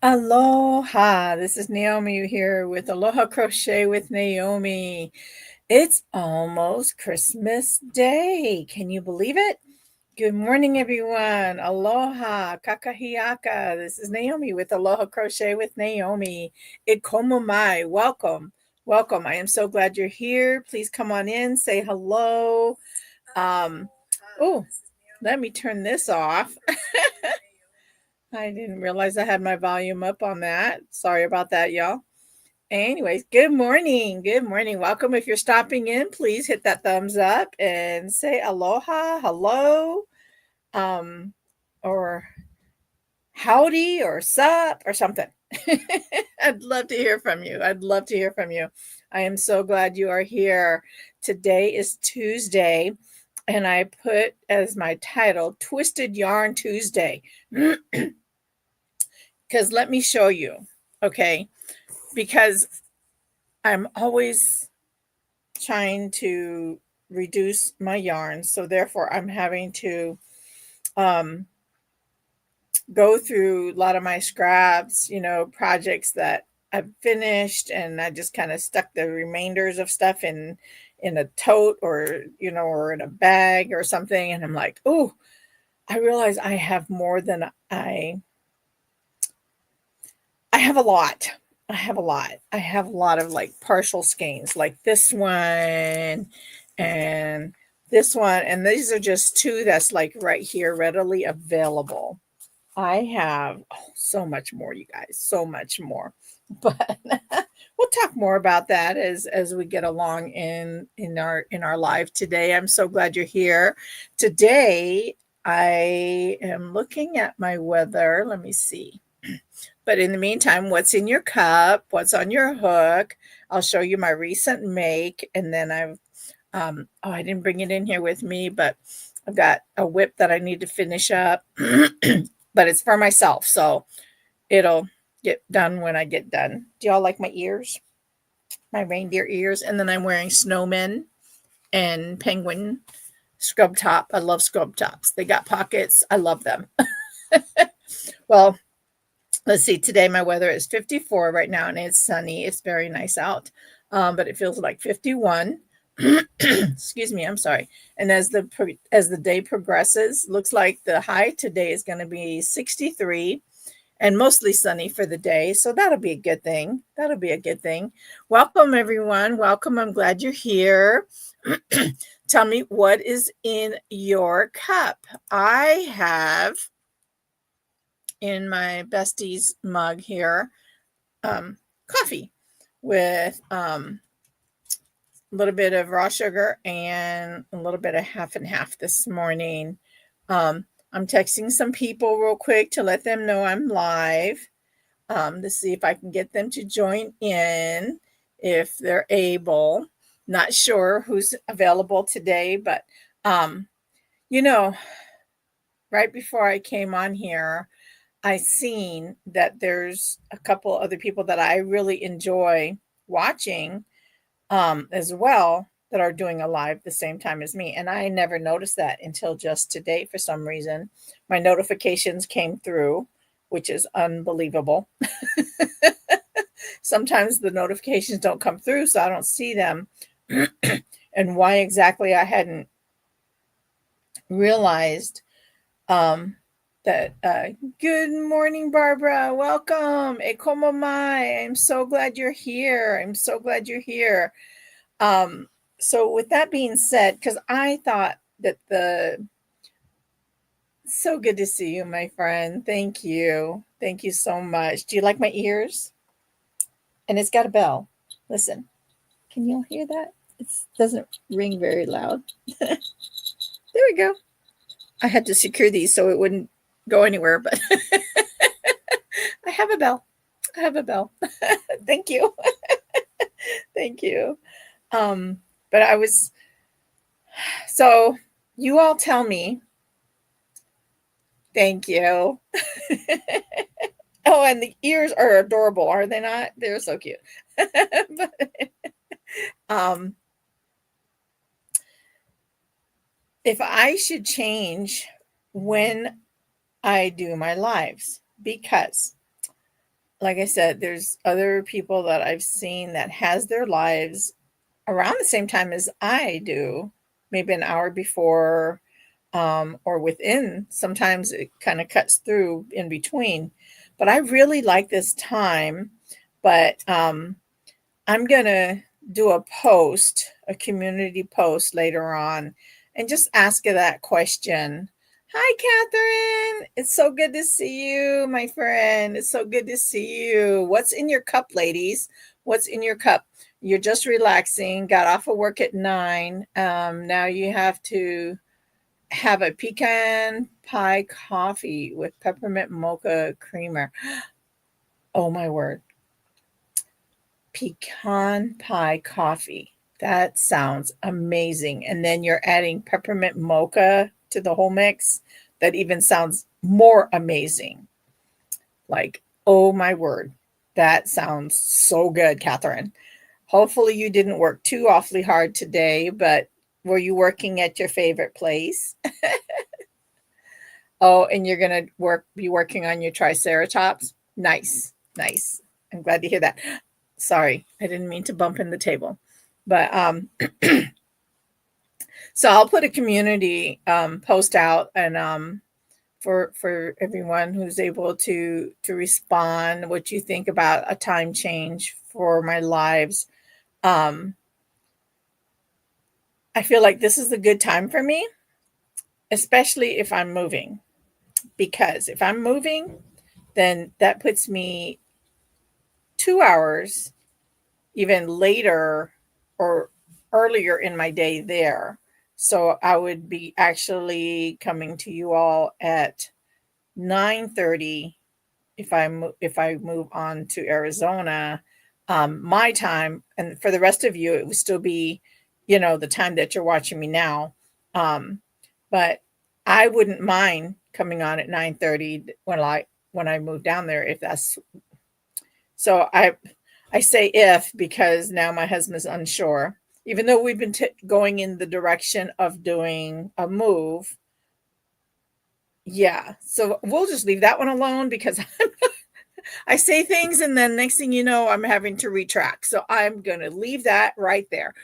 Aloha. This is Naomi here with Aloha Crochet with Naomi. It's almost Christmas Day. Can you believe it? Good morning, everyone. Aloha. Kakahiaka. This is Naomi with Aloha Crochet with Naomi. Ikomomai. Welcome. Welcome. I am so glad you're here. Please come on in, say hello. Um, oh, let me turn this off. I didn't realize I had my volume up on that. Sorry about that, y'all. Anyways, good morning. Good morning. Welcome. If you're stopping in, please hit that thumbs up and say aloha, hello, um, or howdy, or sup, or something. I'd love to hear from you. I'd love to hear from you. I am so glad you are here. Today is Tuesday, and I put as my title Twisted Yarn Tuesday. Because let me show you, okay? Because I'm always trying to reduce my yarn, so therefore I'm having to um, go through a lot of my scraps, projects that I've finished, and I just kind of stuck the remainders of stuff in a tote, or or in a bag or something, and I'm like, oh, I realize I have more than I have a lot. I have a lot. I have a lot of like partial skeins, like this one and this one. And these are just two that's like right here, readily available. I have so much more, you guys, so much more. But we'll talk more about that as we get along in our live today. I'm so glad you're here. Today I am looking at my weather. Let me see. But in the meantime, what's in your cup? What's on your hook? I'll show you my recent make, and then I didn't bring it in here with me, but I've got a whip that I need to finish up, but it's for myself, so it'll get done when I get done. Do y'all like my ears? My reindeer ears, and then I'm wearing snowmen and penguin scrub top. I love scrub tops. They got pockets. I love them. Well, let's see. Today my weather is 54 right now, and it's sunny. It's very nice out, but it feels like 51. Excuse me. I'm sorry. And as the day progresses, looks like the high today is going to be 63 and mostly sunny for the day. So that'll be a good thing. That'll be a good thing. Welcome, everyone. Welcome. I'm glad you're here. Tell me, what is in your cup? I have in my bestie's mug here coffee with a little bit of raw sugar and a little bit of half and half this morning. I'm texting some people real quick to let them know I'm live, to see if I can get them to join in if they're able. Not sure who's available today, but um, you know, right before I came on here, I seen that there's a couple other people that I really enjoy watching as well that are doing a live the same time as me. And I never noticed that until just today for some reason. My notifications came through, which is unbelievable. Sometimes the notifications don't come through, so I don't see them. And why exactly I hadn't realized um, that. Good morning, Barbara. Welcome. Ekomomai. I'm so glad you're here. I'm so glad you're here. Um, so with that being said, because I thought that so good to see you, my friend. Thank you. Thank you so much. Do you like my ears? And it's got a bell. Listen, can you all hear that? It doesn't ring very loud. There we go. I had to secure these so it wouldn't go anywhere, but I have a bell. I have a bell. Thank you. Thank you. Um, but I was so you all tell me. Thank you. Oh, and the ears are adorable, are they not? They're so cute. But, um, if I should change when I do my lives, because like I said, there's other people that I've seen that has their lives around the same time as I do, maybe an hour before, or within. Sometimes it kind of cuts through in between. But I really like this time. But I'm going to do a post, a community post later on, and just ask you that question. Hi, Catherine. It's so good to see you, my friend. It's so good to see you. What's in your cup, ladies? What's in your cup? You're just relaxing, got off of work at 9. Now you have to have a pecan pie coffee with peppermint mocha creamer. Oh, my word. Pecan pie coffee. That sounds amazing. And then you're adding peppermint mocha to the whole mix. That even sounds more amazing. Like, oh my word. That sounds so good, Catherine. Hopefully you didn't work too awfully hard today, but were you working at your favorite place? Oh, and you're gonna be working on your triceratops? Nice, nice. I'm glad to hear that. Sorry, I didn't mean to bump in the table. But so I'll put a community post out, and for everyone who's able to respond, what you think about a time change for my lives. Um, I feel like this is a good time for me, especially if I'm moving, because if I'm moving, then that puts me 2 hours even later or earlier in my day there. So I would be actually coming to you all at 9:30 if I move on to Arizona, my time, and for the rest of you, it would still be, the time that you're watching me now. But I wouldn't mind coming on at 9:30 when I move down there if that's so. I say if because now my husband's unsure. Even though we've been going in the direction of doing a move, yeah. So we'll just leave that one alone because I say things and then next thing you know, I'm having to retract. So I'm going to leave that right there.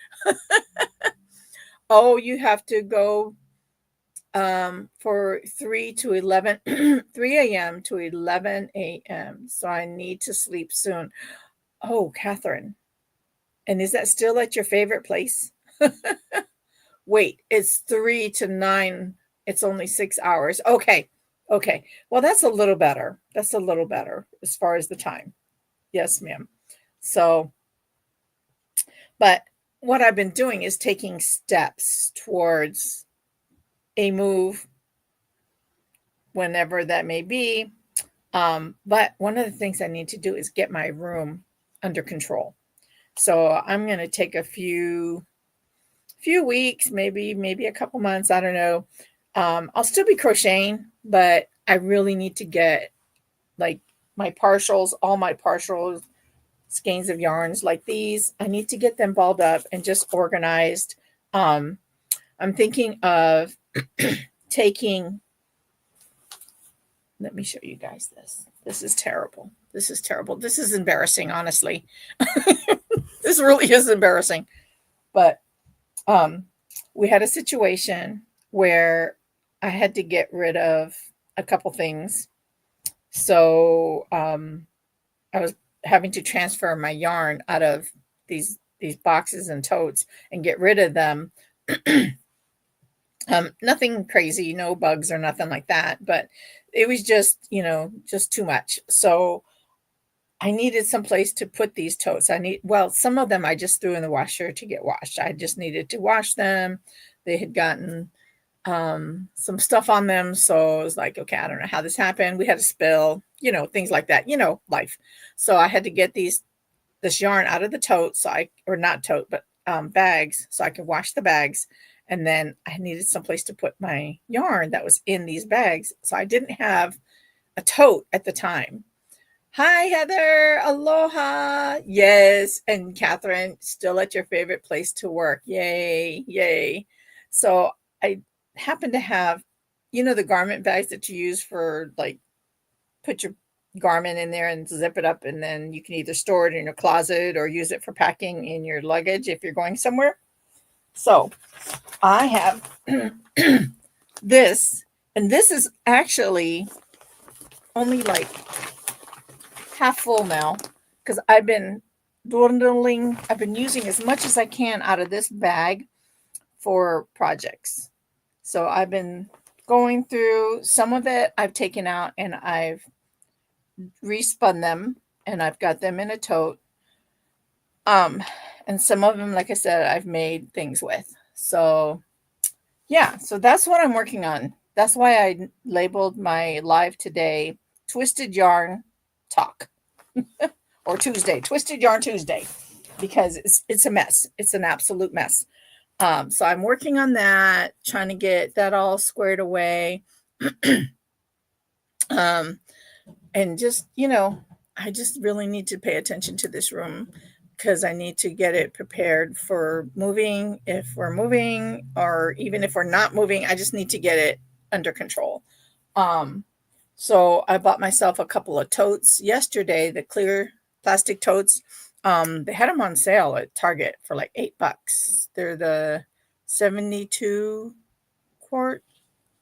Oh, you have to go for 3 to 11, 3 a.m. to 11 a.m. So I need to sleep soon. Oh, Catherine. And is that still at your favorite place? Wait, it's 3 to 9. It's only 6 hours. Okay. Okay. Well, that's a little better. That's a little better as far as the time. Yes, ma'am. So, but what I've been doing is taking steps towards a move, whenever that may be. But one of the things I need to do is get my room under control. So I'm going to take a few weeks, maybe a couple months. I don't know. I'll still be crocheting, but I really need to get like all my partials, skeins of yarns like these. I need to get them balled up and just organized. Um, I'm thinking of taking, let me show you guys this. This is terrible. This is terrible. This is embarrassing, honestly. This really is embarrassing. But um, we had a situation where I had to get rid of a couple things. So I was having to transfer my yarn out of these boxes and totes and get rid of them. Nothing crazy, no bugs or nothing like that, but it was just too much. So I needed some place to put these totes. Some of them I just threw in the washer to get washed. I just needed to wash them. They had gotten some stuff on them. So I was like, okay, I don't know how this happened. We had a spill, things like that, life. So I had to get this yarn out of the tote, or not tote, but bags, so I could wash the bags. And then I needed someplace to put my yarn that was in these bags. So I didn't have a tote at the time. Hi, Heather. Aloha. Yes. And Catherine, still at your favorite place to work. Yay. Yay. So I happen to have, the garment bags that you use for like put your garment in there and zip it up, and then you can either store it in your closet or use it for packing in your luggage if you're going somewhere. So I have this, and this is actually only like half full now because I've been dwindling. I've been using as much as I can out of this bag for projects. So I've been going through some of it. I've taken out and I've respun them, and I've got them in a tote. Um, and some of them, like I said, I've made things with. So yeah, so that's what I'm working on. That's why I labeled my live today Twisted Yarn Talk or Tuesday, Twisted Yarn Tuesday, because it's a mess. It's an absolute mess. So I'm working on that, trying to get that all squared away. And just, I just really need to pay attention to this room because I need to get it prepared for moving. If we're moving, or even if we're not moving, I just need to get it under control. So I bought myself a couple of totes yesterday, the clear plastic totes. They had them on sale at Target for like $8. They're the 72 quart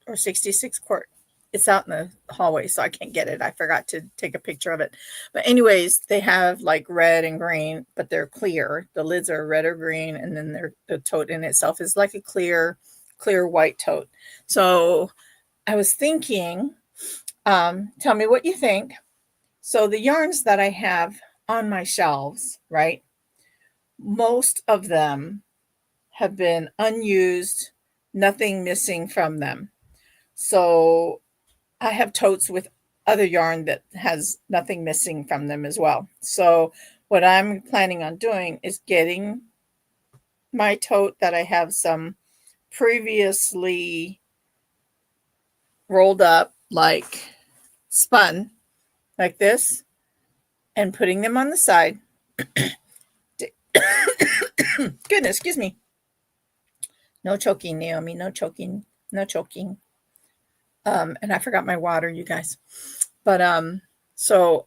or 66 quart. It's out in the hallway, so I can't get it. I forgot to take a picture of it. But anyways, they have like red and green, but they're clear. The lids are red or green, and then the tote in itself is like a clear white tote. So I was thinking, tell me what you think. So the yarns that I have on my shelves, right? Most of them have been unused, nothing missing from them. So I have totes with other yarn that has nothing missing from them as well. So what I'm planning on doing is getting my tote that I have some previously rolled up, like spun, like this, and putting them on the side. Goodness, excuse me. No choking, Naomi. No choking. No choking. And I forgot my water, you guys. But so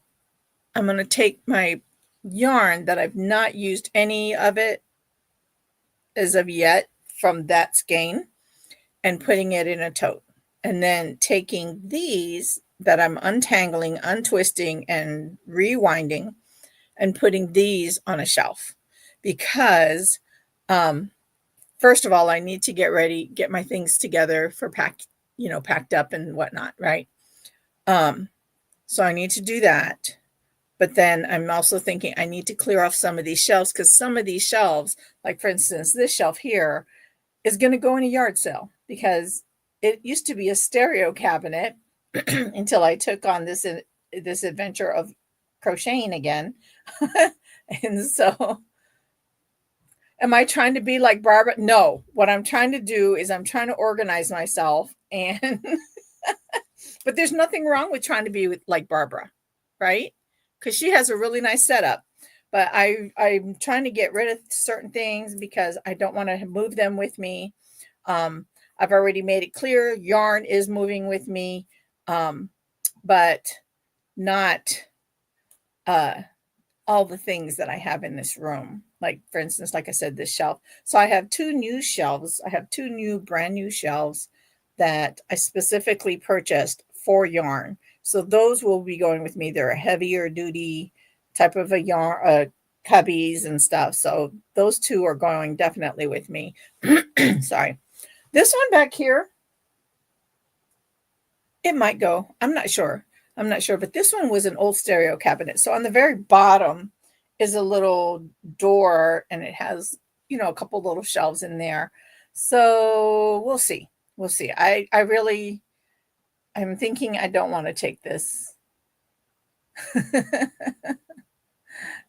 I'm going to take my yarn that I've not used any of it as of yet from that skein and putting it in a tote. And then taking these that I'm untangling, untwisting, and rewinding and putting these on a shelf. Because first of all, I need to get my things together for packed up and whatnot, right? So I need to do that. But then I'm also thinking I need to clear off some of these shelves, because some of these shelves, like for instance, this shelf here is going to go in a yard sale because it used to be a stereo cabinet until I took on this adventure of crocheting again. And so am I trying to be like Barbara? No. What I'm trying to do is I'm trying to organize myself, and but there's nothing wrong with trying to be like Barbara, right? Because she has a really nice setup. But I'm trying to get rid of certain things because I don't want to move them with me. I've already made it clear yarn is moving with me, but not all the things that I have in this room. Like, for instance, like I said, this shelf. So I have two new shelves. I have two brand new shelves that I specifically purchased for yarn. So those will be going with me. They're a heavier duty type of a yarn, cubbies and stuff. So those two are going definitely with me. Sorry. This one back here, it might go. I'm not sure. But this one was an old stereo cabinet. So on the very bottom is a little door, and it has, a couple little shelves in there. So we'll see. I'm thinking I don't want to take this.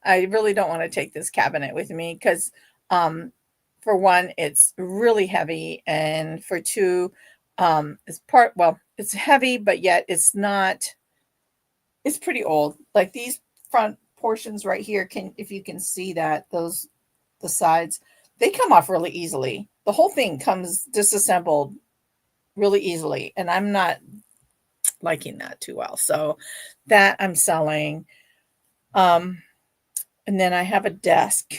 I really don't want to take this cabinet with me because, for one, it's really heavy, and for two, it's heavy, but yet it's not. It's pretty old. Like these front portions right here, if you can see that, the sides, they come off really easily. The whole thing comes disassembled really easily, and I'm not liking that too well. So that I'm selling. And then I have a desk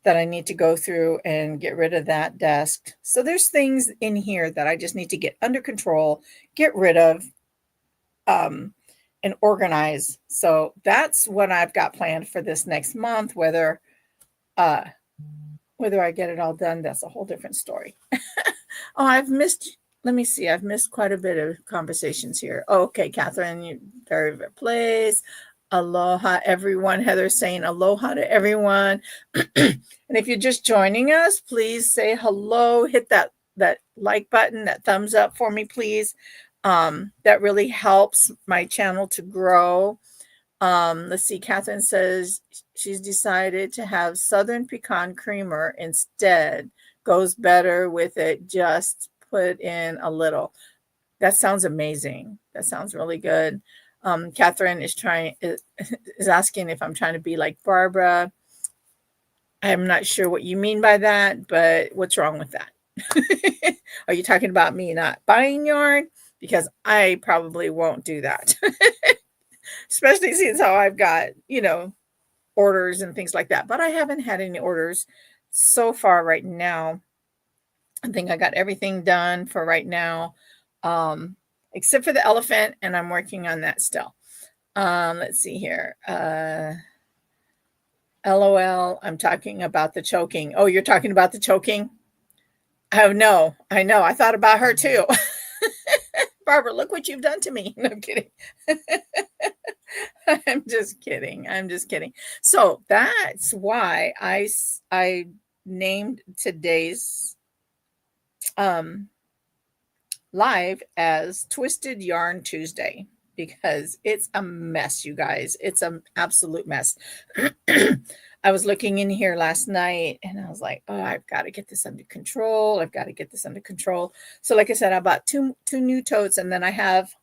that I need to go through and get rid of that desk. So there's things in here that I just need to get under control, get rid of, and organize. So that's what I've got planned for this next month. Uh, whether I get it all done, that's a whole different story. Oh, I've missed. Let me see. I've missed quite a bit of conversations here. Oh, okay, Catherine, you very place. Aloha, everyone. Heather's saying aloha to everyone. And if you're just joining us, please say hello. Hit that like button, that thumbs up for me, please. That really helps my channel to grow. Let's see. Catherine says she's decided to have Southern pecan creamer instead. Goes better with it. Just put in a little. That sounds amazing. That sounds really good. Catherine is asking if I'm trying to be like Barbara. I'm not sure what you mean by that, but what's wrong with that? Are you talking about me not buying yarn? Because I probably won't do that. Especially since how I've got, orders and things like that. But I haven't had any orders so far right now. I think I got everything done for right now, except for the elephant, and I'm working on that still. Let's see here. LOL, I'm talking about the choking. Oh, you're talking about the choking? Oh, no, I know. I thought about her too. Barbara, look what you've done to me. No, I'm kidding. I'm just kidding. I'm just kidding. So that's why I named today's live as Twisted Yarn Tuesday because it's a mess, you guys. It's an absolute mess. I was looking in here last night and I was like, oh, I've got to get this under control. I've got to get this under control. So like I said, I bought two new totes, and then I have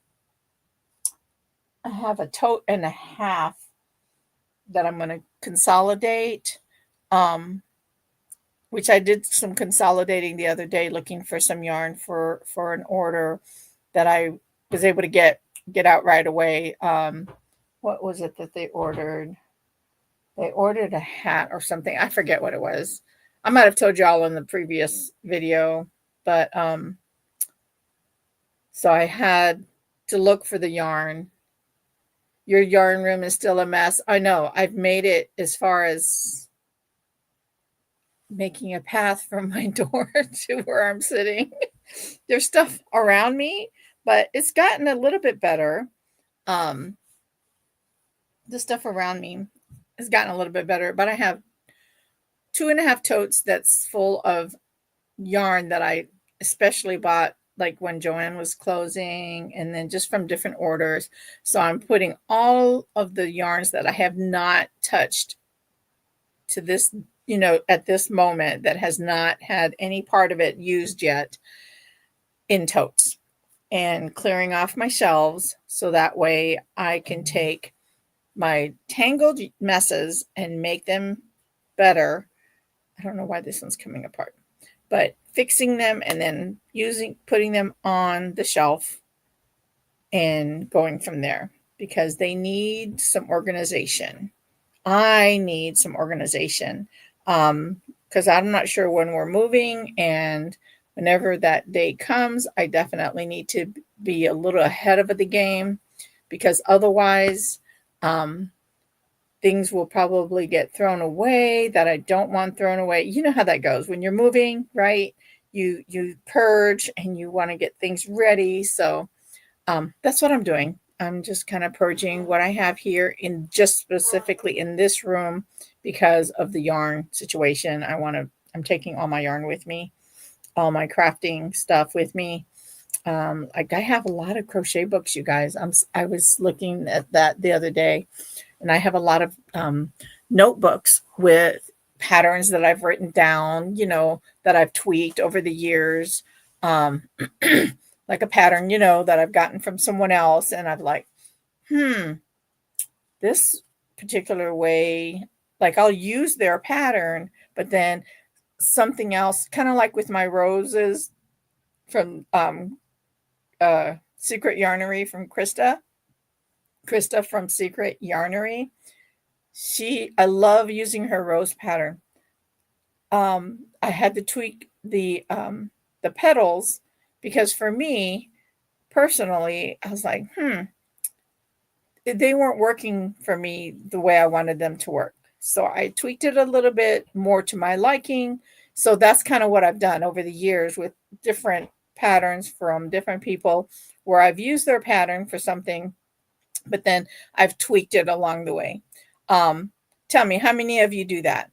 a tote and a half that I'm going to consolidate, which I did some consolidating the other day, looking for some yarn for an order that I was able to get out right away. What was it that they ordered? They ordered a hat or something. I forget what it was. I might have told y'all in the previous video, but so I had to look for the yarn. Your yarn room is still a mess. I know. I've made it as far as making a path from my door to where I'm sitting. There's stuff around me, but it's gotten a little bit better. The stuff around me has gotten a little bit better, but I have 2.5 totes that's full of yarn that I especially bought like when Joanne was closing, and then just from different orders. So I'm putting all of the yarns that I have not touched to this, at this moment, that has not had any part of it used yet, in totes, and clearing off my shelves so that way I can take my tangled messes and make them better. I don't know why this one's coming apart, but fixing them and then putting them on the shelf and going from there, because they need some organization. I need some organization, because I'm not sure when we're moving, and whenever that day comes, I definitely need to be a little ahead of the game, because otherwise, things will probably get thrown away that I don't want thrown away. You know how that goes when you're moving, right? You purge and you want to get things ready. So that's what I'm doing. I'm just kind of purging what I have here, in just specifically in this room, because of the yarn situation. I'm taking all my yarn with me, all my crafting stuff with me. Like I have a lot of crochet books, you guys. I was looking at that the other day, and I have a lot of notebooks with patterns that I've written down, that I've tweaked over the years. Like a pattern, that I've gotten from someone else. And I'm like, this particular way, like I'll use their pattern, but then something else, kind of like with my roses from Secret Yarnery from Krista from Secret Yarnery. I love using her rose pattern. I had to tweak the petals because for me personally, I was like, they weren't working for me the way I wanted them to work. So I tweaked it a little bit more to my liking. So that's kind of what I've done over the years with different patterns from different people where I've used their pattern for something, but then I've tweaked it along the way. Um, Tell me, how many of you do that?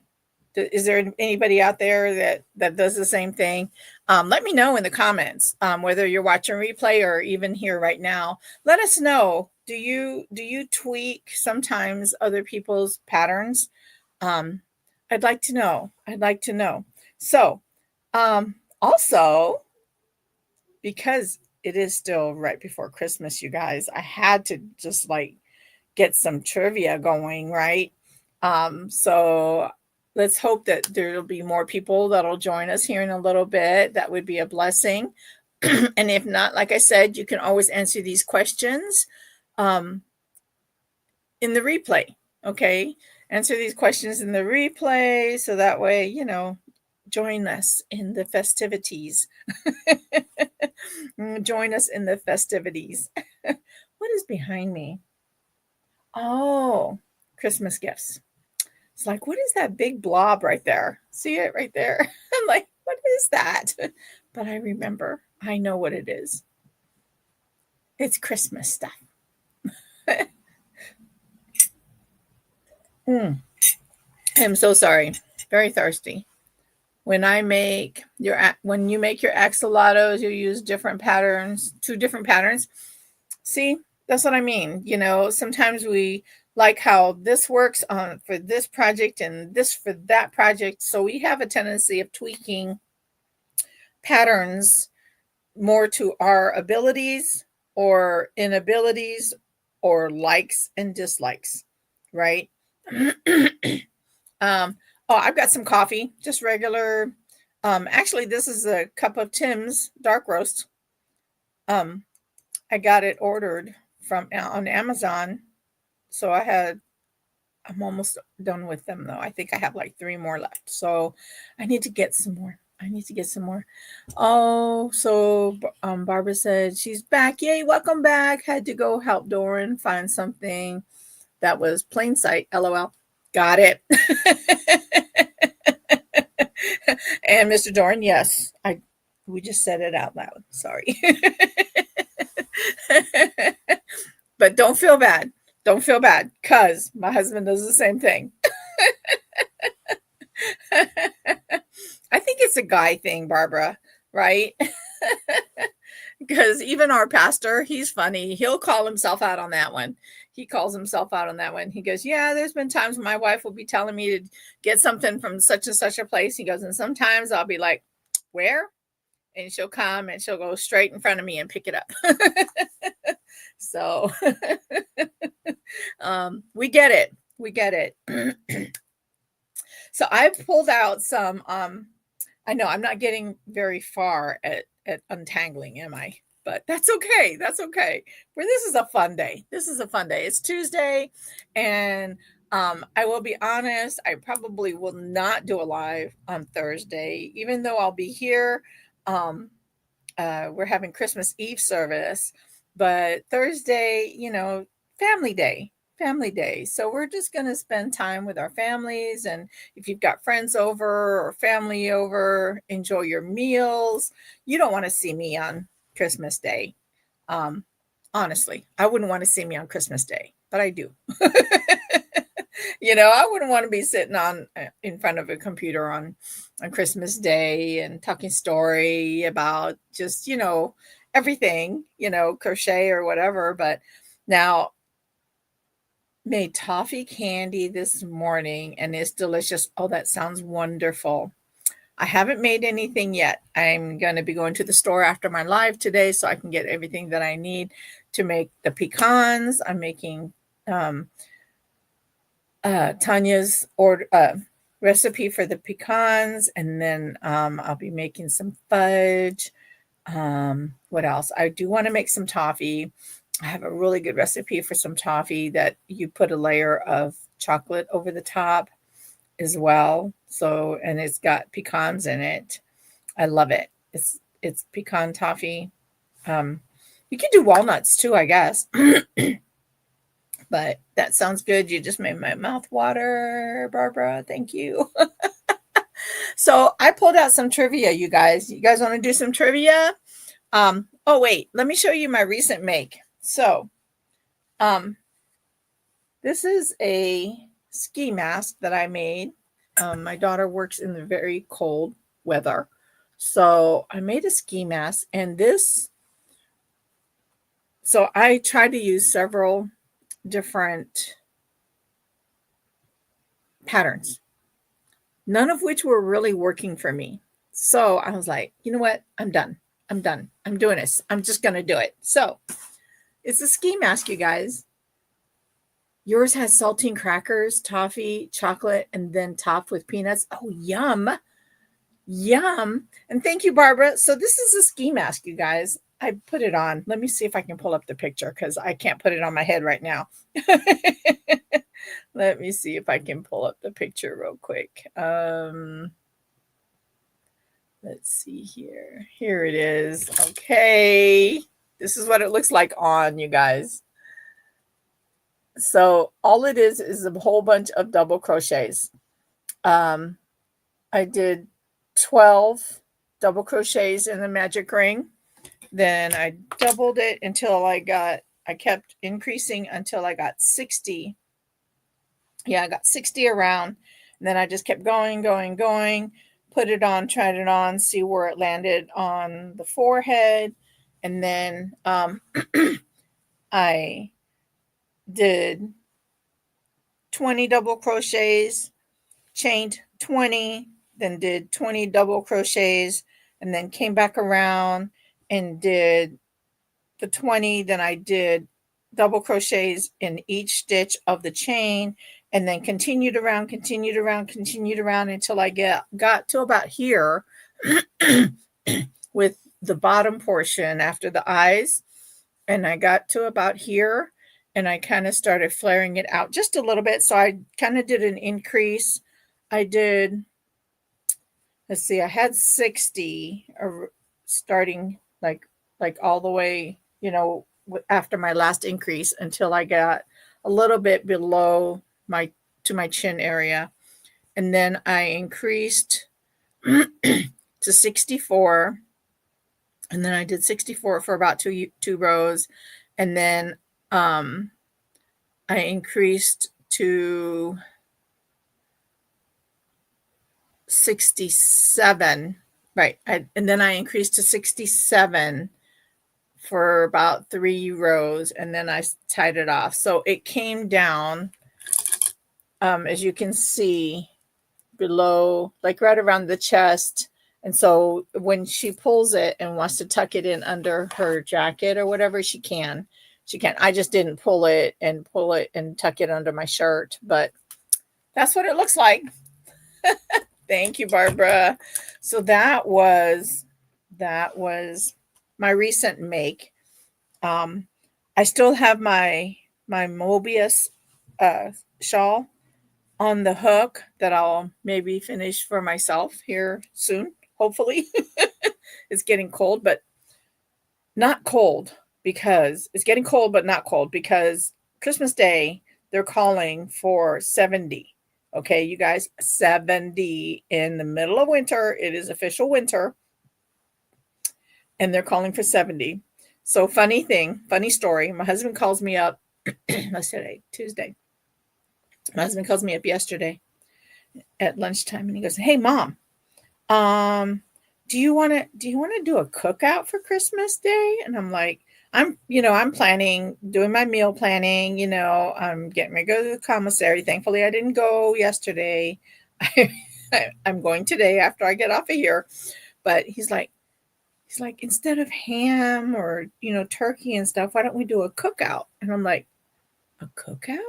Is there anybody out there that does the same thing? Let me know in the comments, whether you're watching replay or even here right now. Let us know. Do you tweak sometimes other people's patterns? Um, I'd like to know. I'd like to know. So, also, because it is still right before Christmas, you guys, I had to just like get some trivia going, right? So let's hope that there'll be more people that'll join us here in a little bit. That would be a blessing. And if not, like I said, you can always answer these questions um, in the replay. Okay. Answer these questions in the replay so that way, join us in the festivities. Join us in the festivities. What is behind me? Oh, Christmas gifts. It's like, what is that big blob right there? See it right there? I'm like, what is that? But I remember, I know what it is. It's Christmas stuff. I'm so sorry. Very thirsty. When you make your axolotls, you use different patterns, 2 different patterns. See, that's what I mean. Sometimes we like how this works on for this project and this for that project. So we have a tendency of tweaking patterns more to our abilities or inabilities or likes and dislikes, right? I've got some coffee, just regular. Actually, this is a cup of Tim's dark roast. I got it ordered from on Amazon, so I'm almost done with them though. I think I have like 3 more left, so I need to get some more. Oh, so Barbara said she's back. Yay, welcome back. Had to go help Doran find something that was plain sight. LOL. Got it. And Mr. Doran, yes, we just said it out loud. Sorry. But don't feel bad. Don't feel bad because my husband does the same thing. I think it's a guy thing, Barbara, right? Because even our pastor, he's funny. He'll call himself out on that one. He calls himself out on that one. He goes, yeah, there's been times when my wife will be telling me to get something from such and such a place. He goes, and sometimes I'll be like, where? And she'll come and she'll go straight in front of me and pick it up. So we get it. We get it. So I've pulled out some, I know I'm not getting very far at untangling, am I? But that's okay. That's okay. This is a fun day. This is a fun day. It's Tuesday, and I will be honest, I probably will not do a live on Thursday, even though I'll be here. We're having Christmas Eve service, but Thursday, family day. Family day. So we're just going to spend time with our families. And if you've got friends over or family over, enjoy your meals. You don't want to see me on Christmas Day. Honestly, I wouldn't want to see me on Christmas Day, but I do. I wouldn't want to be sitting in front of a computer on Christmas Day and talking story about just, everything, crochet or whatever. But now, made toffee candy this morning and it's delicious. Oh, that sounds wonderful. I haven't made anything yet. I'm going to be going to the store after my live today so I can get everything that I need to make the pecans. I'm making Tanya's recipe for the pecans, and then I'll be making some fudge. What else? I do want to make some toffee. I have a really good recipe for some toffee that you put a layer of chocolate over the top as well. So, and it's got pecans in it. I love it. It's pecan toffee. Um, you can do walnuts too, I guess. But that sounds good. You just made my mouth water, Barbara. Thank you. So I pulled out some trivia, you guys. You guys want to do some trivia? Oh wait, let me show you my recent make. So, um, this is a ski mask that I made. My daughter works in the very cold weather. So I made a ski mask and so I tried to use several different patterns, none of which were really working for me. So I was like, you know what? I'm done. I'm done. I'm doing this. I'm just going to do it. So it's a ski mask, you guys. Yours has saltine crackers, toffee, chocolate, and then topped with peanuts. Oh, yum. Yum. And thank you, Barbara. So this is a ski mask, you guys. I put it on. Let me see if I can pull up the picture because I can't put it on my head right now. Let me see if I can pull up the picture real quick. Let's see here. Here it is. Okay. This is what it looks like on, you guys. So all it is a whole bunch of double crochets. I did 12 double crochets in the magic ring. Then I doubled it until I kept increasing until I got 60. Yeah, I got 60 around. And then I just kept going, put it on, tried it on, see where it landed on the forehead. And then I did 20 double crochets, chained 20, then did 20 double crochets, and then came back around and did the 20. Then I did double crochets in each stitch of the chain, and then continued around until I got to about here with the bottom portion after the eyes. And I got to about here and I kind of started flaring it out just a little bit. So I kind of did an increase. I did, let's see, I had 60 starting like all the way, after my last increase until I got a little bit below to my chin area. And then I increased to 64. And then I did 64 for about two rows. And then I increased to 67. Right. And then I increased to 67 for about 3 rows. And then I tied it off. So it came down, as you can see, below, like right around the chest. And so when she pulls it and wants to tuck it in under her jacket or whatever, she can. I just didn't pull it and tuck it under my shirt, but that's what it looks like. Thank you, Barbara. So that was my recent make. I still have my Mobius shawl on the hook that I'll maybe finish for myself here soon, hopefully. It's getting cold, but not cold because it's getting cold, but not cold because Christmas Day, they're calling for 70. Okay, you guys, 70 in the middle of winter. It is official winter. And they're calling for 70. So funny story. My husband calls me up. What's today? Tuesday. My husband calls me up yesterday at lunchtime and he goes, "Hey Mom, do you want to do a cookout for Christmas Day?" And I'm like, I'm doing my meal planning, I'm getting ready to go to the commissary. Thankfully I didn't go yesterday. I'm going today after I get off of here. But he's like, instead of ham or, turkey and stuff, why don't we do a cookout? And I'm like, a cookout?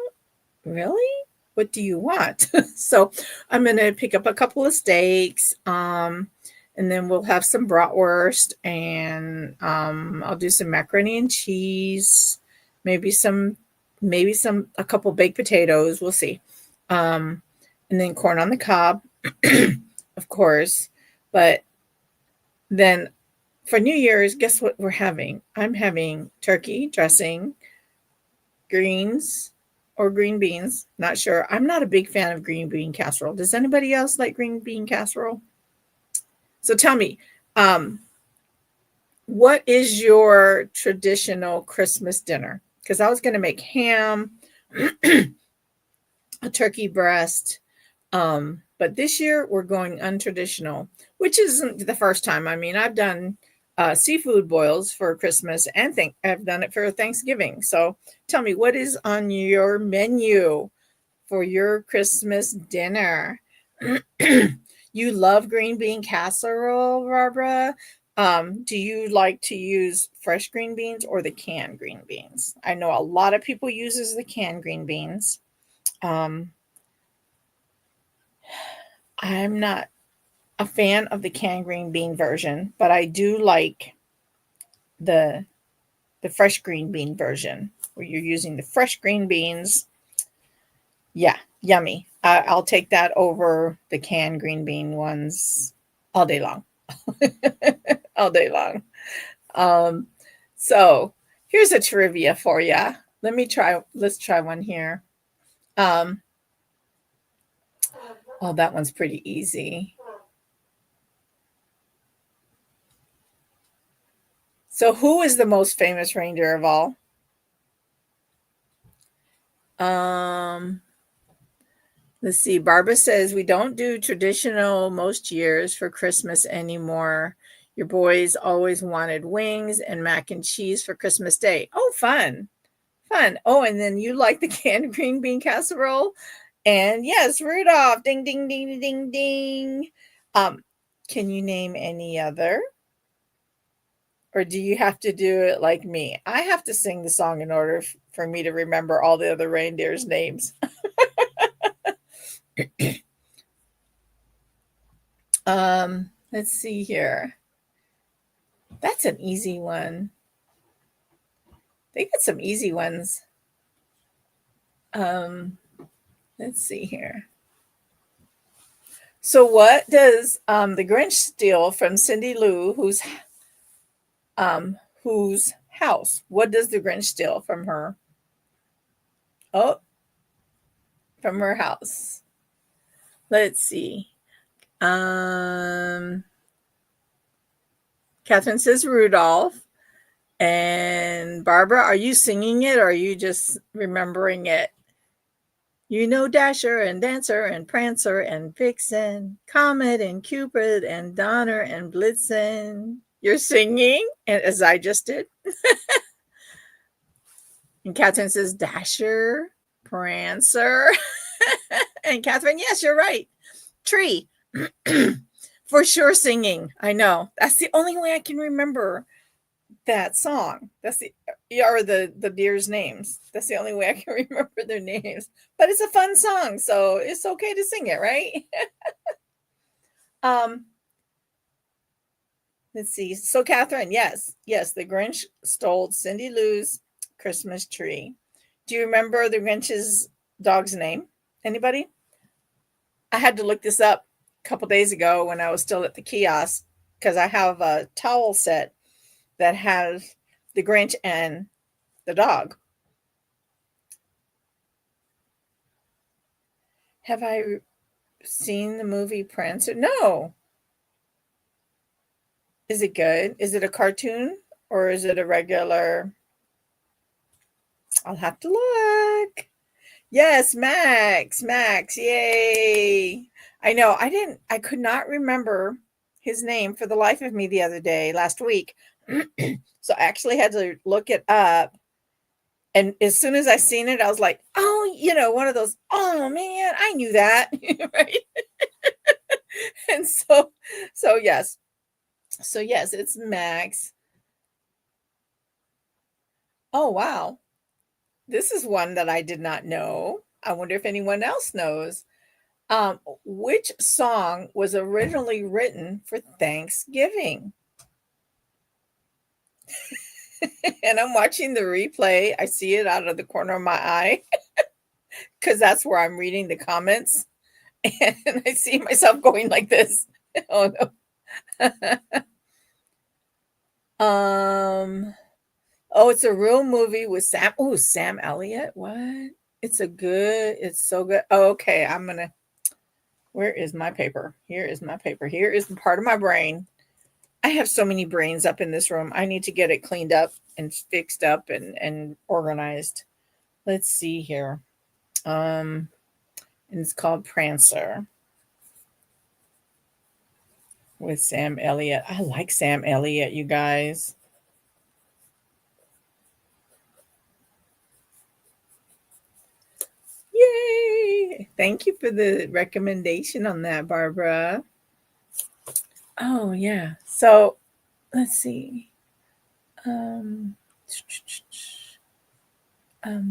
Really? What do you want? So I'm going to pick up a couple of steaks, and and then we'll have some bratwurst, and I'll do some macaroni and cheese, maybe some a couple baked potatoes. We'll see, and then corn on the cob, of course. But then for New Year's, guess what we're having? I'm having turkey dressing, greens or green beans. Not sure. I'm not a big fan of green bean casserole. Does anybody else like green bean casserole? So tell me, um, what is your traditional Christmas dinner? Because I was going to make ham, a turkey breast, but this year we're going untraditional, which isn't the first time. I mean, I've done seafood boils for Christmas and I've done it for Thanksgiving. So tell me, what is on your menu for your Christmas dinner? You love green bean casserole, Barbara. Do you like to use fresh green beans or the canned green beans? I know a lot of people uses the canned green beans. Um, I'm not a fan of the canned green bean version, but I do like the the fresh green bean version where you're using the fresh green beans. Yeah, yummy. I'll take that over the canned green bean ones all day long. All day long. Um, so here's a trivia for you. Let's try one here. Um, oh, that one's pretty easy. So who is the most famous reindeer of all? Um, let's see. Barbara says we don't do traditional most years for Christmas anymore. Your boys always wanted wings and mac and cheese for Christmas Day. Oh, fun. Fun. Oh, and then you like the canned green bean casserole? And yes, Rudolph. Ding, ding, ding, ding, ding. Um, can you name any other? Or do you have to do it like me? I have to sing the song in order for me to remember all the other reindeers' names. Let's see here. That's an easy one. They got some easy ones. Um, let's see here. So, what does the Grinch steal from Cindy Lou, whose house? What does the Grinch steal from her? Oh, from her house. Let's see. Um, Catherine says Rudolph. And Barbara, are you singing it or are you just remembering it? You know Dasher and Dancer and Prancer and Vixen, Comet and Cupid and Donner and Blitzen. You're singing, and as I just did. And Catherine says Dasher, Prancer. And Catherine, yes, you're right. Tree. For sure singing. I know. That's the only way I can remember that song. That's the or the deer's names. That's the only way I can remember their names. But it's a fun song, so it's okay to sing it, right? um, let's see. So Catherine, yes, the Grinch stole Cindy Lou's Christmas tree. Do you remember the Grinch's dog's name? Anybody? I had to look this up a couple days ago when I was still at the kiosk because I have a towel set that has the Grinch and the dog. Have I seen the movie Prancer? No. Is it good? Is it a cartoon or is it a regular? I'll have to look. Yes, Max. Max. Yay. I know. I could not remember his name for the life of me the other day, last week. So I actually had to look it up. And as soon as I seen it, I was like, oh, one of those, oh man, I knew that. Right. And so yes. So yes, it's Max. Oh wow. This is one that I did not know. I wonder if anyone else knows. Which song was originally written for Thanksgiving? And I'm watching the replay. I see it out of the corner of my eye because that's where I'm reading the comments. And I see myself going like this. Oh no. Oh, it's a real movie with Sam Elliott. What? It's so good. Oh, okay. Where is my paper? Here is my paper. Here is the part of my brain. I have so many brains up in this room. I need to get it cleaned up and fixed up and organized. Let's see here. And it's called Prancer with Sam Elliott. I like Sam Elliott, you guys. Yay! Thank you for the recommendation on that, Barbara. Oh, yeah. So let's see.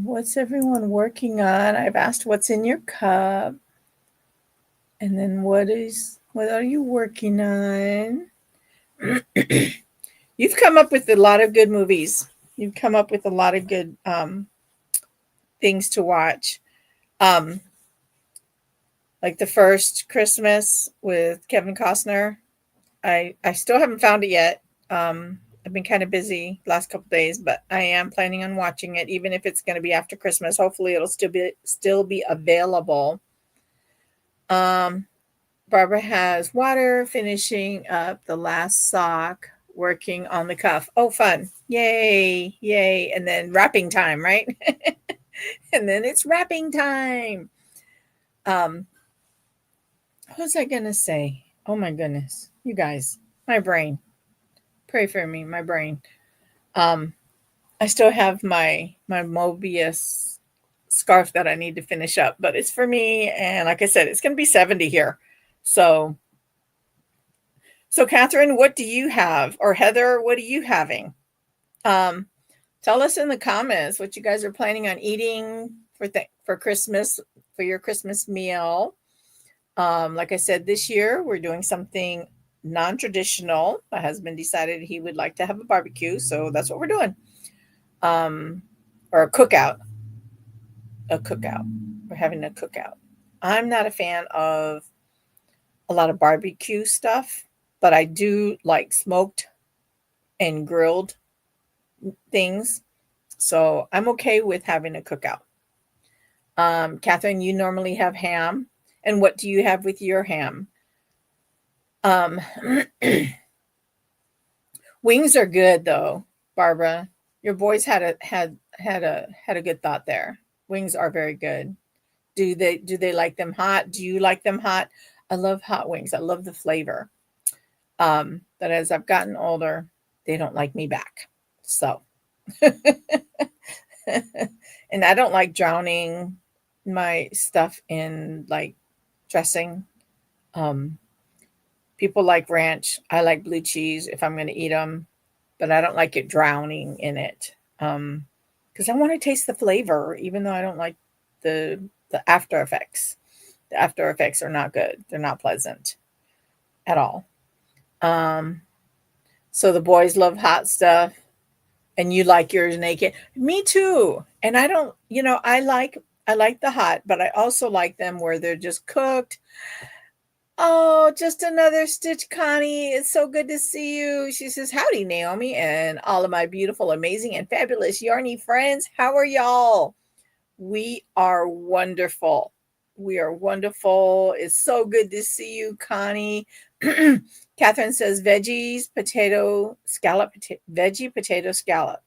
What's everyone working on? I've asked what's in your cup. And then what are you working on? You've come up with a lot of good movies. You've come up with a lot of good things to watch. Like the first Christmas with Kevin Costner. I still haven't found it yet. I've been kind of busy last couple days, but I am planning on watching it, even if it's going to be after Christmas. Hopefully, it'll still be available. Barbara has water, finishing up the last sock, working on the cuff. Oh, fun! Yay, yay! And then wrapping time, right? And then it's wrapping time. What was I gonna say? Oh my goodness, you guys, my brain. Pray for me, my brain. I still have my Mobius scarf that I need to finish up, but it's for me. And like I said, it's going to be 70 here. So Catherine, what do you have? Or Heather, what are you having? Tell us in the comments what you guys are planning on eating for Christmas, for your Christmas meal. Like I said, this year we're doing something non-traditional. My husband decided he would like to have a barbecue, so that's what we're doing. Or a cookout. We're having a cookout. I'm not a fan of a lot of barbecue stuff, but I do like smoked and grilled things. So I'm okay with having a cookout. Catherine, you normally have ham. And what do you have with your ham? Wings are good though, Barbara. Your boys had a good thought there. Wings are very good. Do they like them hot? Do you like them hot? I love hot wings. I love the flavor. But as I've gotten older, they don't like me back. So and I don't like drowning my stuff in like dressing. People like ranch. I like blue cheese if I'm going to eat them, but I don't like it drowning in it. Because I want to taste the flavor, even though I don't like the after effects. The after effects are not good. They're not pleasant at all. So the boys love hot stuff, and you like yours naked. Me too. And I don't, I like the hot, but I also like them where they're just cooked. Oh, just another stitch, Connie. It's so good to see you. She says, howdy, Naomi, and all of my beautiful, amazing, and fabulous yarny friends. How are y'all? We are wonderful. We are wonderful. It's so good to see you, Connie. Catherine says, veggies, potato, scallop, veggie, potato, scallop.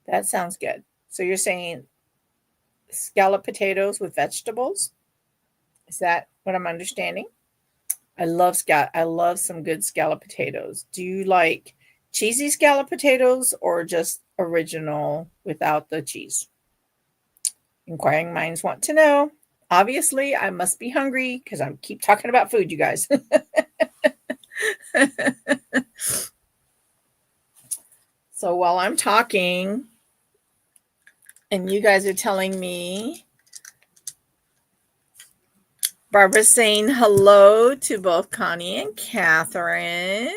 That sounds good. So you're saying scallop potatoes with vegetables? Is that what I'm understanding? I love some good scallop potatoes. Do you like cheesy scallop potatoes or just original without the cheese? Inquiring minds want to know. Obviously, I must be hungry because I keep talking about food, you guys. So while I'm talking and you guys are telling me Barbara's saying hello to both Connie and Catherine.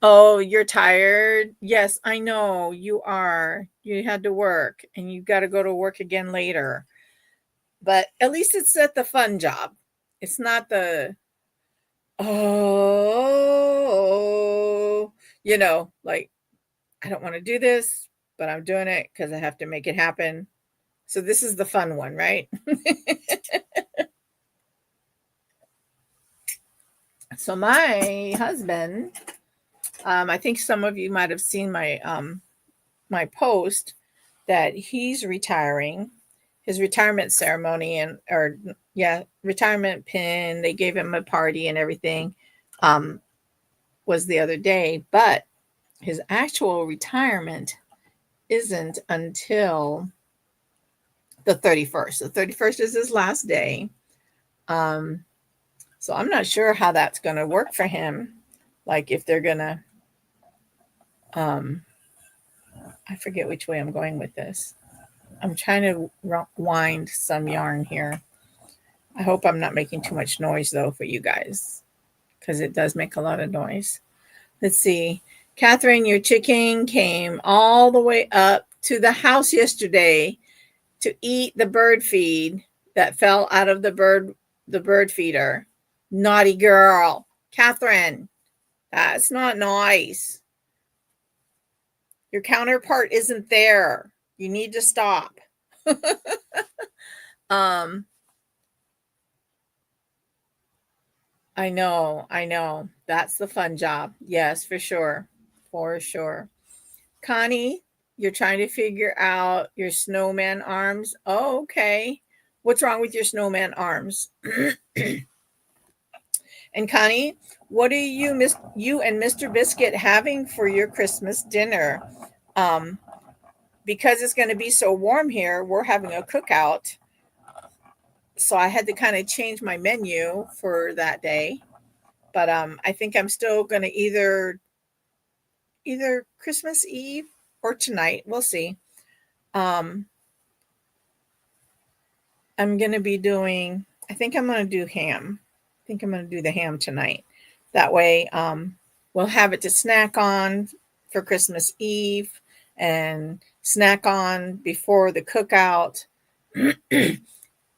Oh, you're tired? Yes, I know you are. You had to work and you got to go to work again later. But at least it's at the fun job. It's not the, oh, like, I don't want to do this, but I'm doing it because I have to make it happen. So this is the fun one, right? So my husband, I think some of you might have seen my post that he's retiring. His retirement ceremony retirement pin. They gave him a party and everything. Was the other day, but his actual retirement isn't until the 31st. The 31st is his last day. So I'm not sure how that's going to work for him. Like if they're going to, I forget which way I'm going with this. I'm trying to wind some yarn here. I hope I'm not making too much noise though for you guys because it does make a lot of noise. Let's see. Catherine, your chicken came all the way up to the house yesterday to eat the bird feed that fell out of the bird feeder. Naughty girl. Catherine, that's not nice. Your counterpart isn't there. You need to stop. I know. That's the fun job. Yes, for sure. For sure. Connie, you're trying to figure out your snowman arms. Oh, okay. What's wrong with your snowman arms? And Connie, what are you and Mr. Biscuit having for your Christmas dinner? Because it's going to be so warm here, we're having a cookout. So I had to kind of change my menu for that day. But I think I'm still going to either Christmas Eve or tonight. We'll see. I'm going to be doing, I think I'm going to do ham. I think I'm going to do the ham tonight. That way, we'll have it to snack on for Christmas Eve and snack on before the cookout.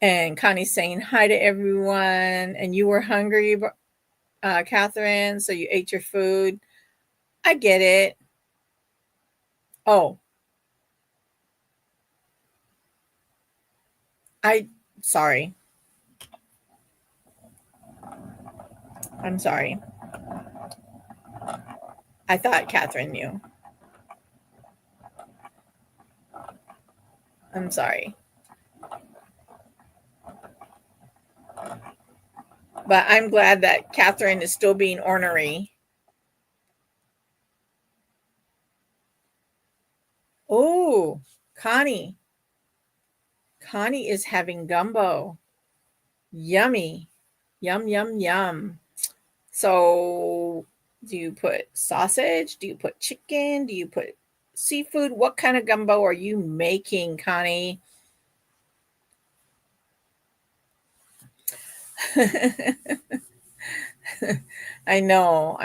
And Connie's saying hi to everyone. And you were hungry, Catherine, so you ate your food. I get it. Oh, sorry. I'm sorry. I thought Catherine knew. I'm sorry. But I'm glad that Catherine is still being ornery. Oh, Connie. Connie is having gumbo. Yummy. Yum, yum, yum. So, do you put sausage? Do you put chicken? Do you put seafood? What kind of gumbo are you making, Connie? I know.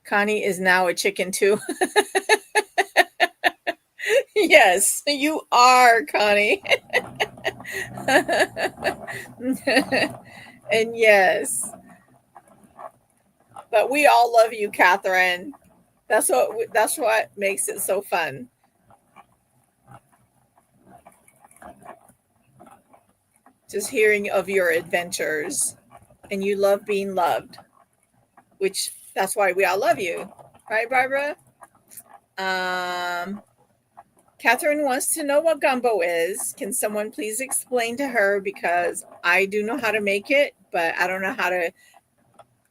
Connie is now a chicken too. Yes, you are, Connie. And yes, but we all love you, Catherine. That's what makes it so fun. Just hearing of your adventures, and you love being loved, which that's why we all love you, right, Barbara? Um, Catherine wants to know what gumbo is. Can someone please explain to her because I do know how to make it, but I don't know how to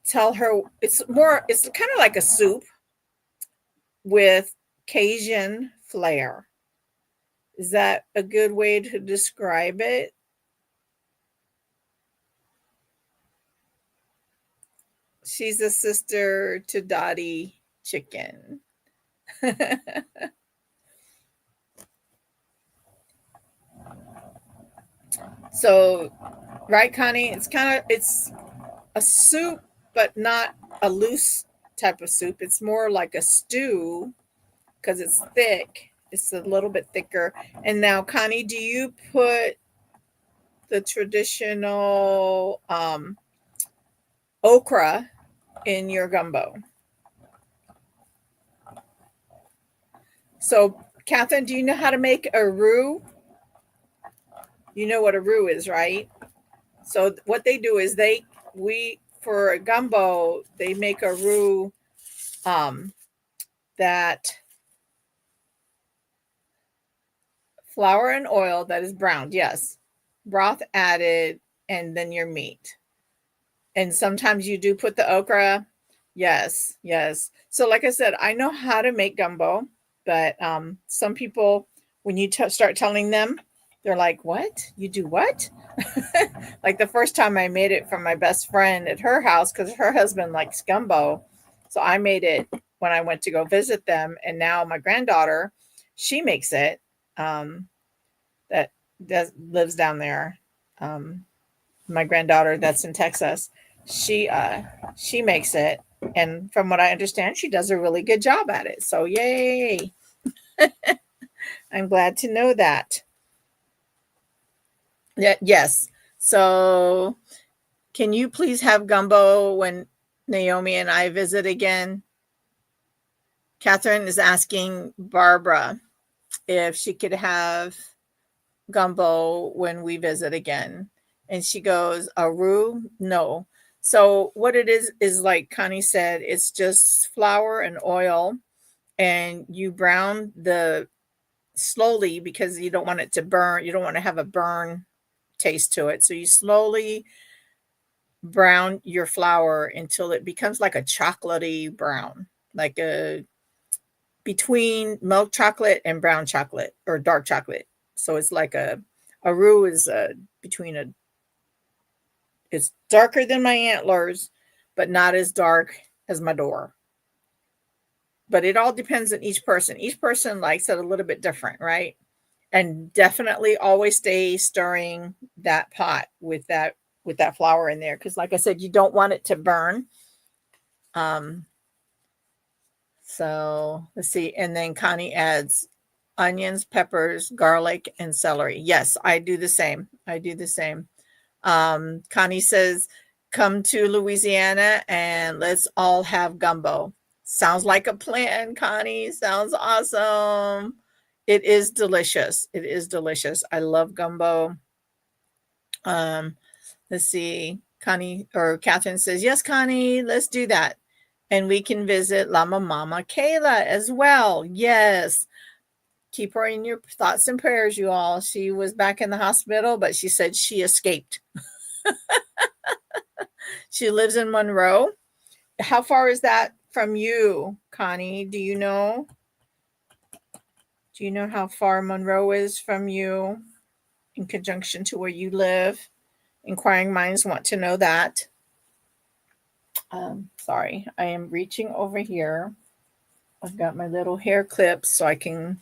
tell her. It's kind of like a soup with Cajun flair. Is that a good way to describe it? She's a sister to Dottie Chicken. So, right, Connie? It's a soup, but not a loose type of soup. It's more like a stew because it's thick. It's a little bit thicker. And now, Connie, do you put the traditional okra in your gumbo? So, Catherine, do you know how to make a roux? You know what a roux is, right? So what they do is we for a gumbo they make a roux um, that flour and oil that is browned, yes, broth added, and then your meat. And sometimes you do put the okra. Yes, yes. So like I said, I know how to make gumbo, but some people, when you start telling them, they're like, "What? You do what?" Like the first time I made it from my best friend at her house because her husband likes gumbo, so I made it when I went to go visit them, and now my granddaughter, she makes it. Um, that lives down there. Um, my granddaughter that's in Texas, she uh she makes it, and from what I understand, she does a really good job at it. So yay! I'm glad to know that. Yeah, yes. So can you please have gumbo when Naomi and I visit again? Catherine is asking Barbara if she could have gumbo when we visit again. And she goes, a roux? No. So what it is like Connie said, it's just flour and oil, and you brown the slowly because you don't want it to burn. You don't want to have a burn taste to it. So you slowly brown your flour until it becomes like a chocolatey brown, like a between milk chocolate and brown chocolate or dark chocolate. So it's like a roux is between a it's darker than my antlers, but not as dark as my door. But it all depends on each person. Each person likes it a little bit different, right? And definitely always stay stirring that pot with that flour in there because like I said, you don't want it to burn. Um, so let's see. And then Connie adds onions, peppers, garlic, and celery. Yes, I do the same. I do the same. Connie says, come to Louisiana and let's all have gumbo. Sounds like a plan, Connie. Sounds awesome. It is delicious. It is delicious. I love gumbo. Um, let's see. Connie or Catherine says, yes, Connie, let's do that. And we can visit Llama Mama Kayla as well. Yes. Keep her in your thoughts and prayers, you all. She was back in the hospital, but she said she escaped. She lives in Monroe. How far is that from you, Connie? Do you know? Do you know how far Monroe is from you in conjunction to where you live? Inquiring minds want to know that. Sorry, I am reaching over here. I've got my little hair clips so I can.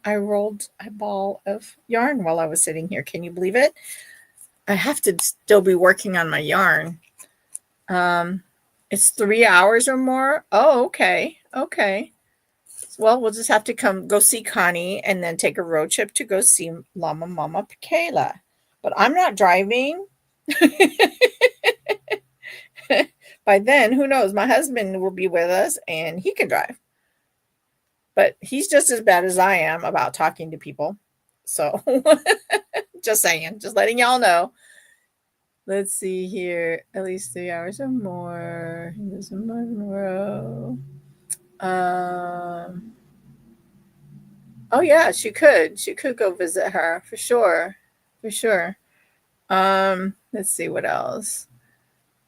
I rolled a ball of yarn while I was sitting here. Can you believe it? I have to still be working on my yarn. Um, it's 3 hours or more. Oh, okay. Okay. Well, we'll just have to come go see Connie and then take a road trip to go see Llama Mama Kayla. But I'm not driving. By then, who knows? My husband will be with us and he can drive. But he's just as bad as I am about talking to people. So just saying, just letting y'all know. Let's see here. At least 3 hours or more. There's a Monroe. Um, oh yeah, she could. She could go visit her for sure. For sure. Let's see what else.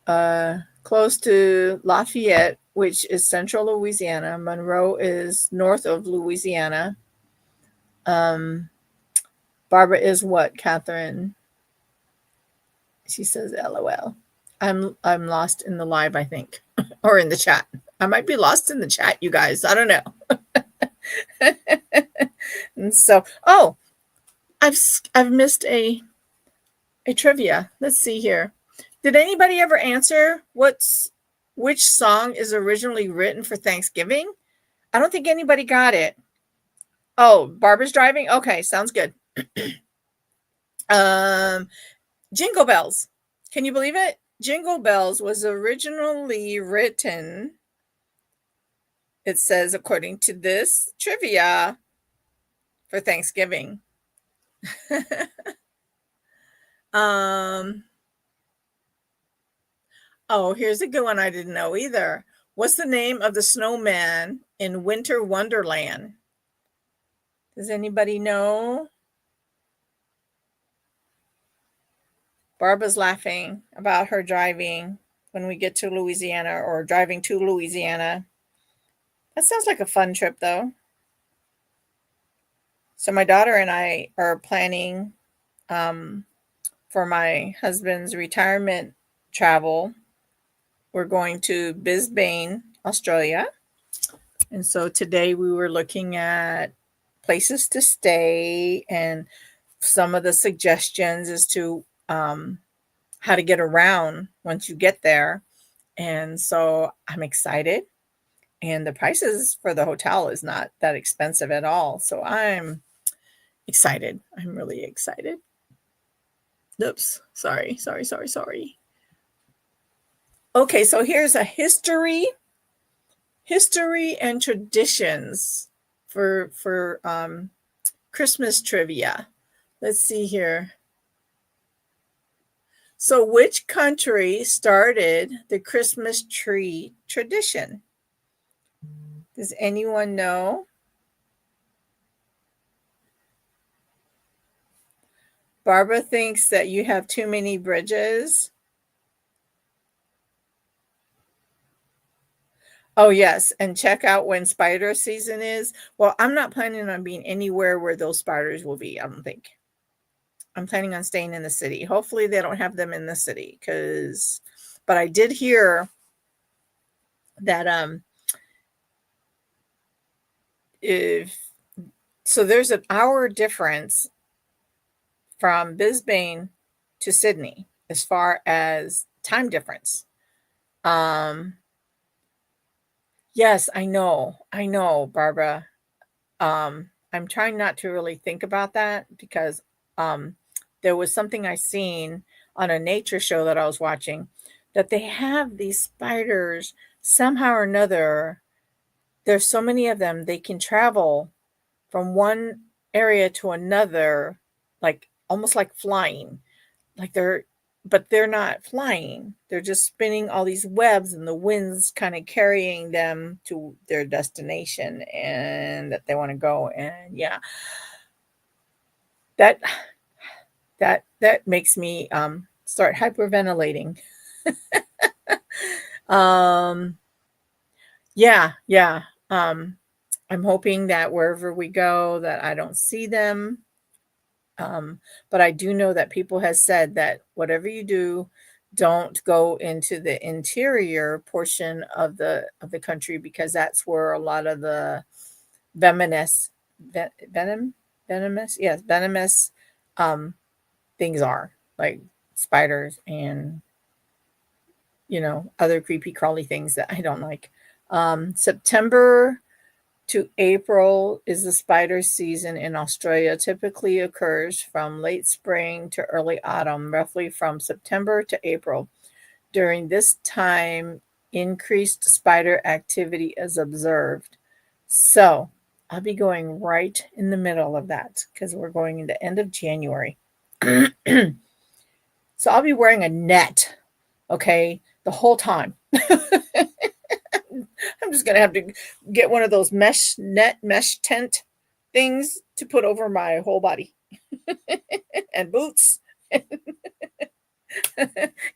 Close to Lafayette, which is central Louisiana. Monroe is north of Louisiana. Um, Barbara is what, Catherine? She says LOL. I'm lost in the live, I think. Or in the chat. I might be lost in the chat, you guys. I don't know. And so, oh, I've missed A trivia. Let's see here. Did anybody ever answer which song is originally written for Thanksgiving? I don't think anybody got it. Oh, Barbara's driving? Okay, sounds good. um, Jingle Bells. Can you believe it? Jingle Bells was originally written, it says, according to this trivia, for Thanksgiving. um, oh, here's a good one I didn't know either. What's the name of the snowman in Winter Wonderland? Does anybody know? Barbara's laughing about her driving when we get to Louisiana, or driving to Louisiana. That sounds like a fun trip, though. So my daughter and I are planning um, for my husband's retirement travel. We're going to Brisbane, Australia. And so today we were looking at places to stay and some of the suggestions as to how to get around once you get there. And so I'm excited. And the prices for the hotel is not that expensive at all. So I'm excited. I'm really excited. Oops. Sorry. Okay, so here's a history and traditions for Christmas trivia. Let's see here. So which country started the Christmas tree tradition? Does anyone know? Barbara thinks that you have too many bridges. Oh, yes, and check out when spider season is. Well, I'm not planning on being anywhere where those spiders will be, I don't think. I'm planning on staying in the city. Hopefully they don't have them in the city, but I did hear that if so there's an hour difference from Brisbane to Sydney as far as time difference. Yes, I know, Barbara. I'm trying not to really think about that because um, there was something I seen on a nature show that I was watching, that they have these spiders somehow or another. There's so many of them, they can travel from one area to another, like almost like flying. Like they're not flying. They're just spinning all these webs and the wind's kind of carrying them to their destination and that they want to go. And yeah, that that makes me start hyperventilating. um yeah. I'm hoping that wherever we go that I don't see them. But I do know that people has said that whatever you do, don't go into the interior portion of the country because that's where a lot of the venomous venomous, yes, venomous um things are, like spiders and other creepy crawly things that I don't like. September to April is the spider season in Australia. Typically occurs from late spring to early autumn, roughly from September to April. During this time, increased spider activity is observed. So I'll be going right in the middle of that because we're going in the end of January. So I'll be wearing a net, okay, the whole time. I'm just gonna have to get one of those mesh tent things to put over my whole body and boots.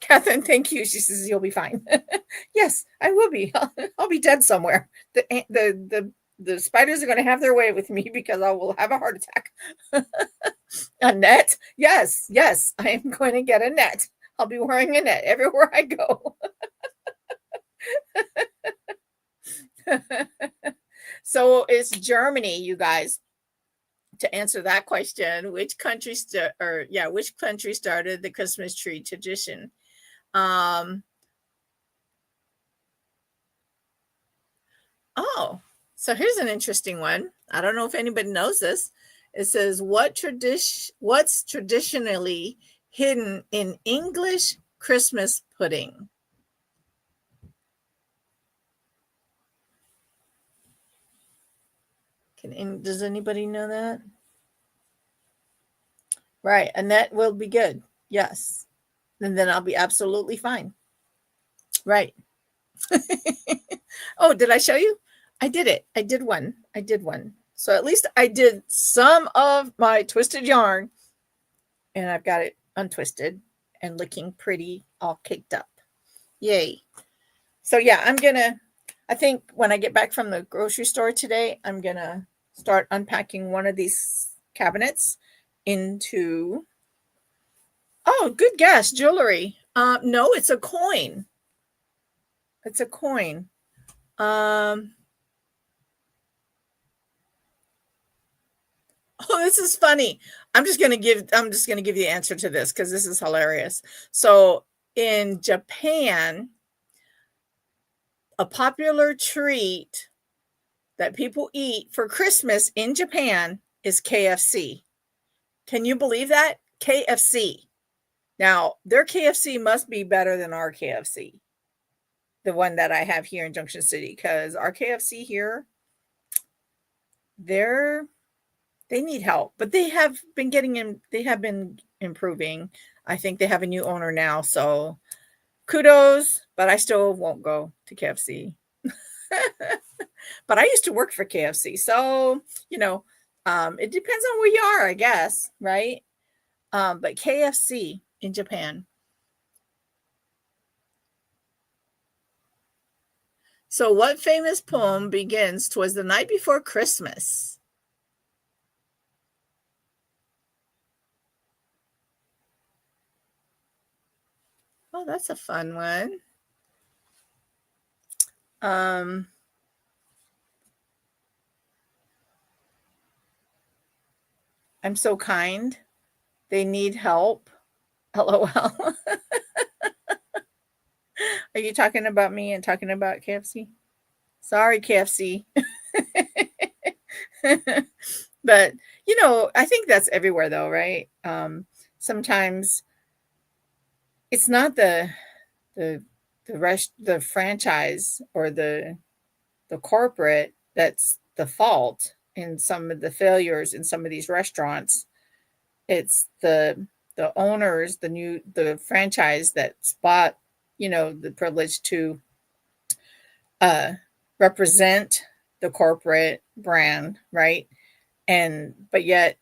Catherine, thank you. She says you'll be fine. Yes, I will be. I'll be dead somewhere. The spiders are going to have their way with me because I will have a heart attack. A net? Yes. I am going to get a net. I'll be wearing a net everywhere I go. So it's Germany, you guys. to answer that question, which country started the Christmas tree tradition? Um, oh, so here's an interesting one. I don't know if anybody knows this. It says, what's traditionally hidden in English Christmas pudding? Does anybody know that? Right, and that will be good. Yes. And then I'll be absolutely fine. Right. Oh, did I show you? I did it. I did one. I did one. So at least I did some of my twisted yarn, and I've got it untwisted and looking pretty, all caked up. Yay. So yeah, I think when I get back from the grocery store today, I'm going to start unpacking one of these cabinets into, oh, good guess, jewelry. No, it's a coin. It's a coin. Um, Oh, this is funny. I'm just going to give you the answer to this because this is hilarious. So, in Japan, a popular treat that people eat for Christmas in Japan is KFC. Can you believe that? KFC. Now, their KFC must be better than our KFC, the one that I have here in Junction City, because our KFC here, they're they need help, but they have been improving. I think they have a new owner now, so kudos, but I still won't go to KFC. But I used to work for KFC, so it depends on where you are, I guess, right? But KFC in Japan. So, what famous poem begins "'Twas the night before Christmas"? Oh, that's a fun one. Um, I'm so kind. They need help. LOL. Are you talking about me and talking about KFC? Sorry, KFC. But I think that's everywhere though, right? Sometimes it's not the the franchise or the corporate that's the fault in some of the failures in some of these restaurants. It's the owners, the franchise that's bought, the privilege to uh, represent the corporate brand, right? And but yet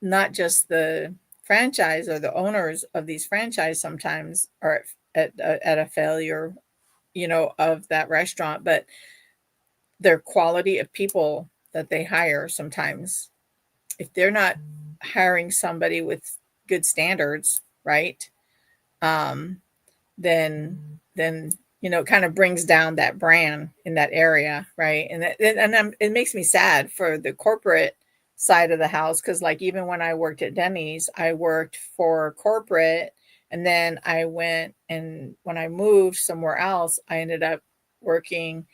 not just the franchise or the owners of these franchise sometimes are at a failure, of that restaurant, but their quality of people that they hire sometimes, if they're not hiring somebody with good standards, right? Um, then it kind of brings down that brand in that area, right? It makes me sad for the corporate side of the house because, like, even when I worked at Denny's, I worked for corporate, and then I went and when I moved somewhere else, I ended up working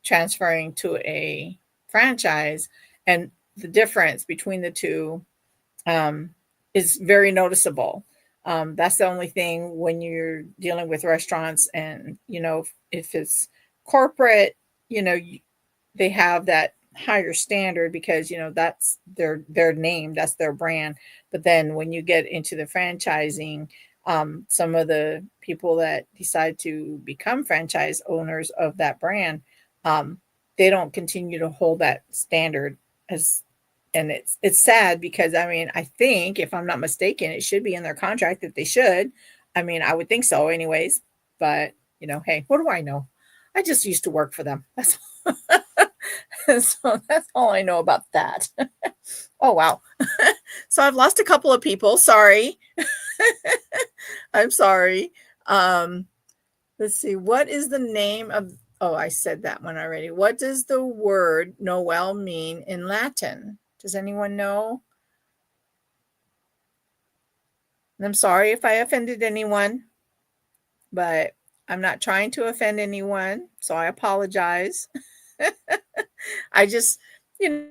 transferring to a franchise, and the difference between the two um, is very noticeable. That's the only thing when you're dealing with restaurants, and if it's corporate, you know, they have that higher standard because that's their name, that's their brand. But then when you get into the franchising, some of the people that decide to become franchise owners of that brand, um, they don't continue to hold that standard as and it's sad because I mean, I think if I'm not mistaken, it should be in their contract that they should. I mean, I would think so anyways, but hey, what do I know? I just used to work for them. That's so that's all I know about that. Oh wow. So I've lost a couple of people. Sorry. I'm sorry. Um, let's see. What is the name of Oh, I said that one already. What does the word Noel mean in Latin? Does anyone know? And I'm sorry if I offended anyone, but I'm not trying to offend anyone, so I apologize. I just, you